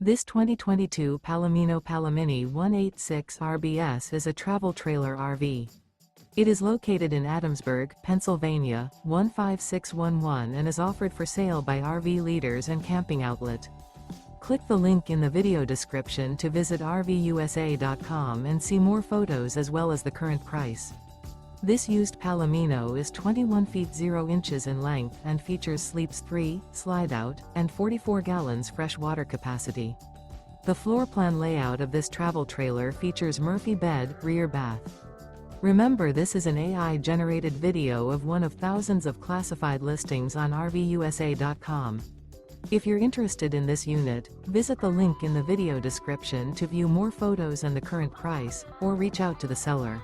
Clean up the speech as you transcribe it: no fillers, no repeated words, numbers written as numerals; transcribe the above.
This 2022 Palomino PaloMini 186 RBS is a travel trailer RV. It is located in Adamsburg, Pennsylvania, 15611 and is offered for sale by RV Leaders and Camping Outlet. Click the link in the video description to visit RVUSA.com and see more photos as well as the current price. This used Palomino is 21 feet 0 inches in length and features sleeps 3, Slideout, and 44 gallons fresh water capacity. The floor plan layout of this travel trailer features Murphy bed, rear bath. Remember, this is an AI-generated video of one of thousands of classified listings on RVUSA.com. If you're interested in this unit, visit the link in the video description to view more photos and the current price, or reach out to the seller.